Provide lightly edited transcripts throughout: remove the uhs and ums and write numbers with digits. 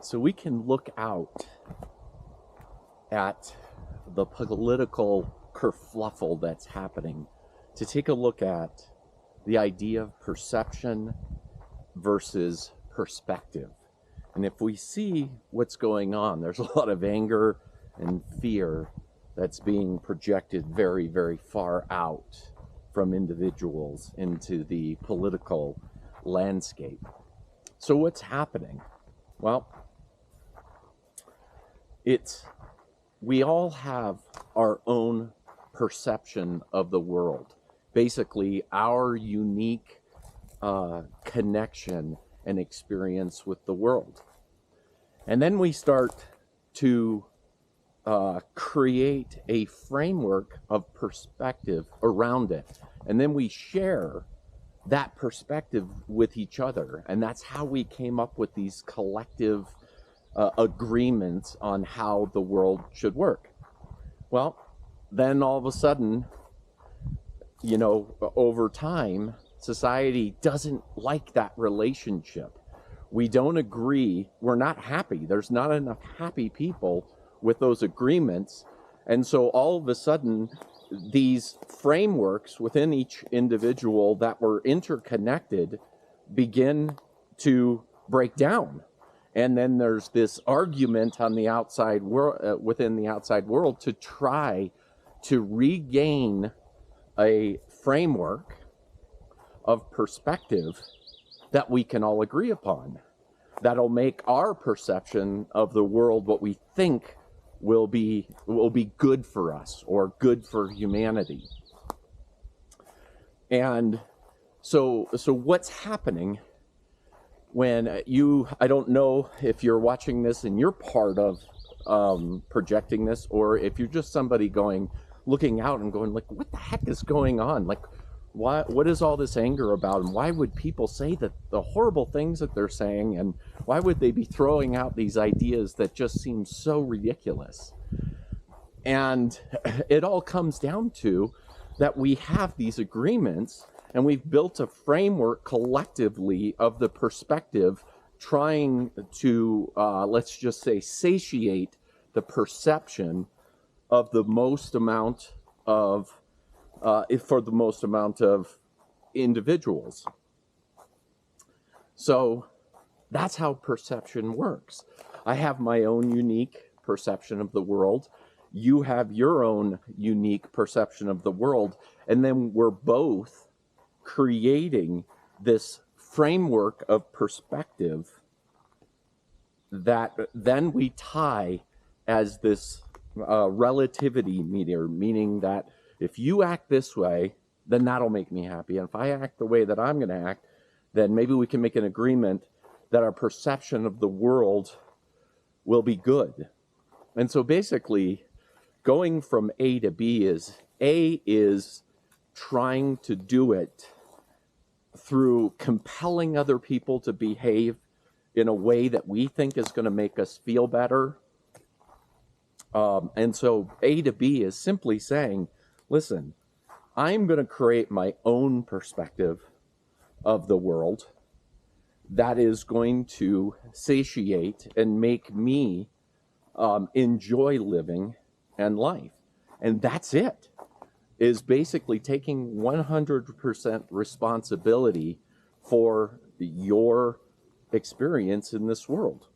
So we can look out at the political kerfluffle that's happening to take a look at the idea of perception versus perspective. And if we see what's going on, there's a lot of anger and fear that's being projected very, very far out from individuals into the political landscape. So what's happening? Well, we all have our own perception of the world. Basically, our unique connection and experience with the world. And then we start to create a framework of perspective around it. And then we share that perspective with each other. And that's how we came up with these collective agreements on how the world should work. Well, then all of a sudden, over time, society doesn't like that relationship. We don't agree. We're not happy. There's not enough happy people with those agreements. And so all of a sudden, these frameworks within each individual that were interconnected begin to break down. And then there's this argument on the outside world, within the outside world, to try to regain a framework of perspective that we can all agree upon. That'll make our perception of the world what we think will be good for us or good for humanity. And so what's happening when I don't know if you're watching this and you're part of projecting this, or if you're just somebody looking out and going like, what the heck is going on? Like, what is all this anger about? And why would people say that the horrible things that they're saying? And why would they be throwing out these ideas that just seem so ridiculous? And it all comes down to that we have these agreements and we've built a framework collectively of the perspective trying to, let's just say, satiate the perception of the most amount of, for the most amount of individuals. So that's how perception works. I have my own unique perception of the world. You have your own unique perception of the world. And then we're both creating this framework of perspective that then we tie as this relativity meter, meaning that if you act this way, then that'll make me happy. And if I act the way that I'm going to act, then maybe we can make an agreement that our perception of the world will be good. And so basically, going from A to B is trying to do it through compelling other people to behave in a way that we think is going to make us feel better. And so A to B is simply saying, listen, I'm going to create my own perspective of the world that is going to satiate and make me enjoy living and life. And that's it, is basically taking 100% responsibility for your experience in this world.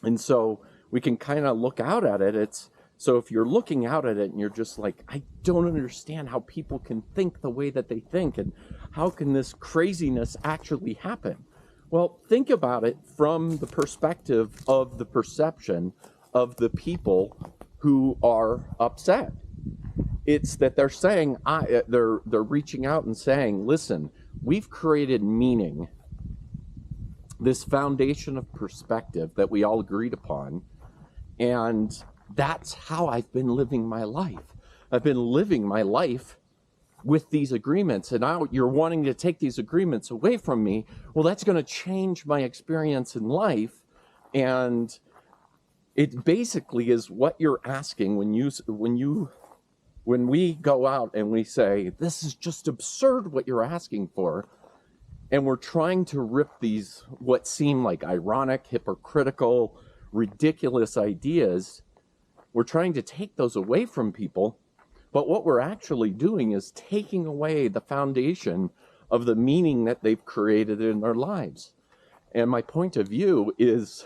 And so we can kind of look out at it. So if you're looking out at it and you're just like, I don't understand how people can think the way that they think, and how can this craziness actually happen? Well, think about it from the perspective of the perception of the people who are upset. It's that they're saying, they're reaching out and saying, listen, we've created meaning, this foundation of perspective that we all agreed upon, and that's how I've been living my life. I've been living my life with these agreements, and now you're wanting to take these agreements away from me. Well, that's going to change my experience in life, and it basically is what you're asking when we go out and we say, this is just absurd what you're asking for. And we're trying to rip these, what seem like ironic, hypocritical, ridiculous ideas. We're trying to take those away from people. But what we're actually doing is taking away the foundation of the meaning that they've created in their lives. And my point of view is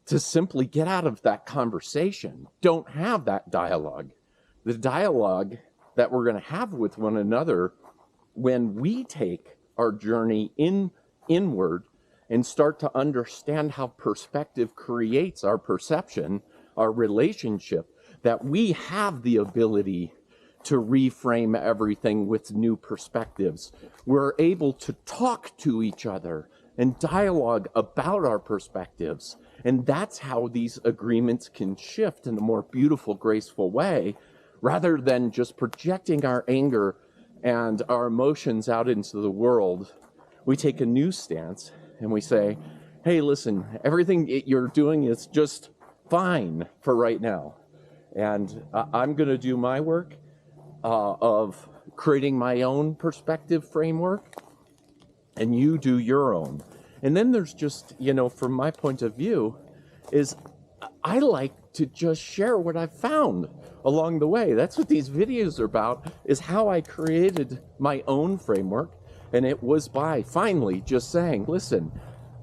to simply get out of that conversation. Don't have that dialogue. The dialogue that we're going to have with one another when we take our journey inward and start to understand how perspective creates our perception, our relationship, that we have the ability to reframe everything with new perspectives. We're able to talk to each other and dialogue about our perspectives. And that's how these agreements can shift in a more beautiful, graceful way, rather than just projecting our anger and our emotions out into the world. We take a new stance and we say, hey, listen, everything you're doing is just fine for right now. And I'm going to do my work of creating my own perspective framework, and you do your own. And then there's just, from my point of view, is I like to just share what I've found along the way. That's what these videos are about, is how I created my own framework. And it was by finally just saying, listen,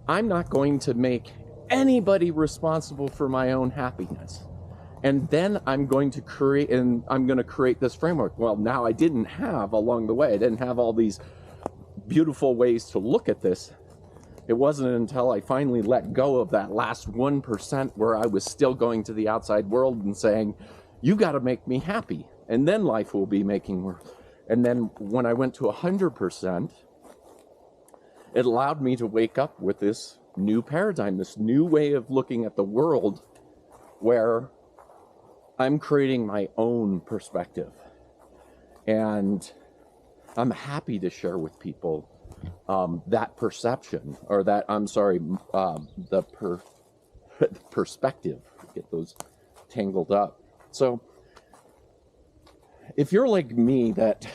I'm not going to make anybody responsible for my own happiness. And then I'm going to create this framework. Well, now I didn't have along the way, I didn't have all these beautiful ways to look at this. It wasn't until I finally let go of that last 1% where I was still going to the outside world and saying, you got to make me happy, and then life will be making work. And then when I went to 100%, it allowed me to wake up with this new paradigm, this new way of looking at the world, where I'm creating my own perspective. And I'm happy to share with people that perception, or that, the perspective. Get those tangled up. So if you're like me, that,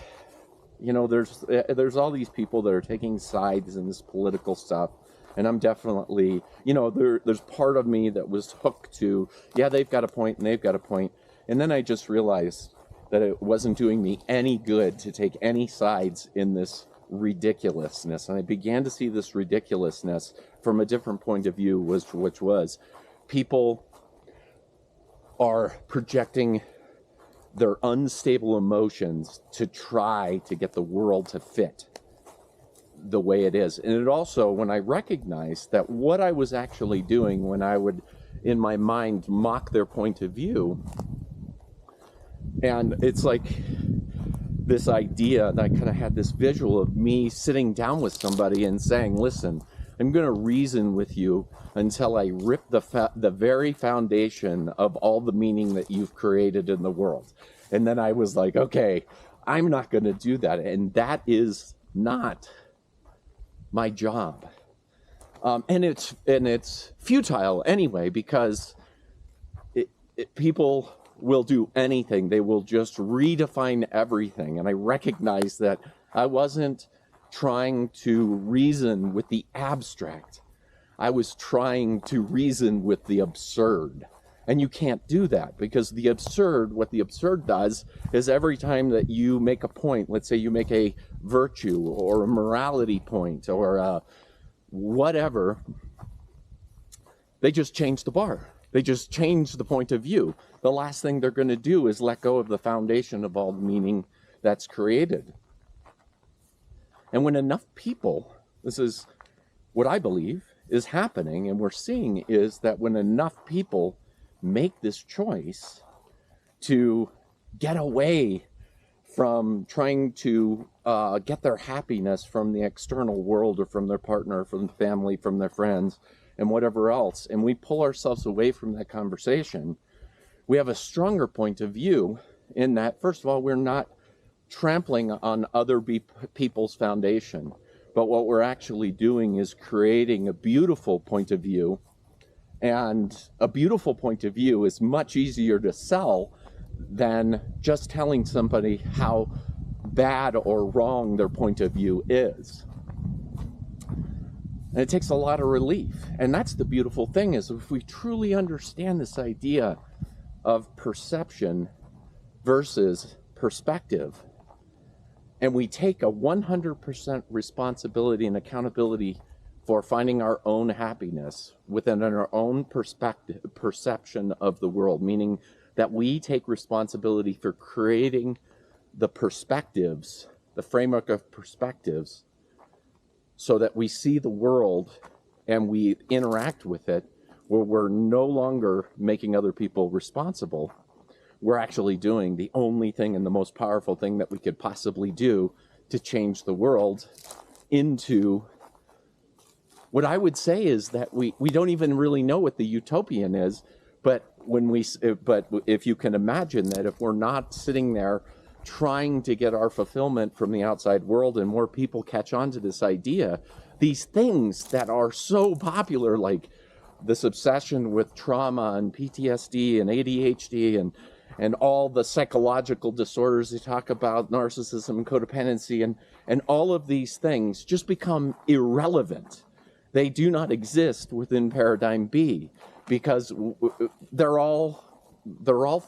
there's all these people that are taking sides in this political stuff, and I'm definitely, there's part of me that was hooked to, yeah, they've got a point and they've got a point. And then I just realized that it wasn't doing me any good to take any sides in this ridiculousness. And I began to see this ridiculousness from a different point of view, which was people are projecting their unstable emotions to try to get the world to fit the way it is. And it also, when I recognized that what I was actually doing when I would, in my mind, mock their point of view, and it's like this idea that I kind of had this visual of me sitting down with somebody and saying, listen, I'm going to reason with you until I rip the very foundation of all the meaning that you've created in the world. And then I was like, okay, I'm not going to do that. And that is not my job. And it's futile anyway, because people will do anything. They will just redefine everything. And I recognize that I wasn't trying to reason with the abstract. I was trying to reason with the absurd. And you can't do that, because what the absurd does is every time that you make a point, let's say you make a virtue or a morality point or whatever, they just change the bar. They just change the point of view. The last thing they're going to do is let go of the foundation of all the meaning that's created. And when enough people, this is what I believe is happening and we're seeing, is that when enough people make this choice to get away from trying to get their happiness from the external world or from their partner, from the family, from their friends, and whatever else, and we pull ourselves away from that conversation, we have a stronger point of view in that, first of all, we're not trampling on other people's foundation, but what we're actually doing is creating a beautiful point of view. And a beautiful point of view is much easier to sell than just telling somebody how bad or wrong their point of view is. And it takes a lot of relief. And that's the beautiful thing, is if we truly understand this idea of perception versus perspective, and we take a 100% responsibility and accountability for finding our own happiness within our own perception of the world, meaning that we take responsibility for creating the perspectives, the framework of perspectives, so that we see the world and we interact with it, where we're no longer making other people responsible. We're actually doing the only thing and the most powerful thing that we could possibly do to change the world into what I would say is that we don't even really know what the utopian is, but if you can imagine that if we're not sitting there trying to get our fulfillment from the outside world, and more people catch on to this idea, these things that are so popular, like this obsession with trauma and PTSD and ADHD and all the psychological disorders they talk about, narcissism and codependency, and all of these things just become irrelevant. They do not exist within paradigm B, because they're all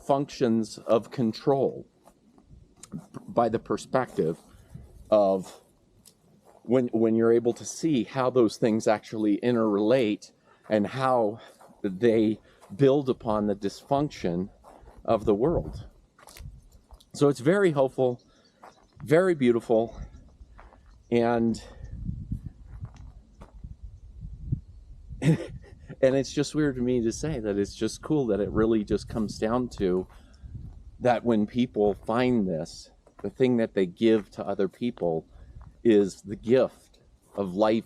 functions of control by the perspective of when you're able to see how those things actually interrelate and how they build upon the dysfunction of the world. So it's very hopeful, very beautiful, and it's just weird to me to say that it's just cool that it really just comes down to that when people find this, the thing that they give to other people is the gift of life,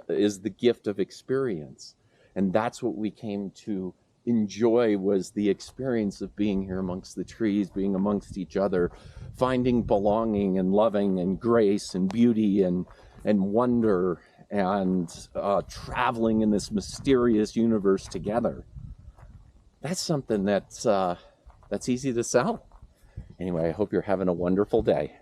is the gift of experience. And that's what we came to enjoy, was the experience of being here amongst the trees, being amongst each other, finding belonging and loving and grace and beauty and wonder, and traveling in this mysterious universe together. That's something that's easy to sell. Anyway, I hope you're having a wonderful day.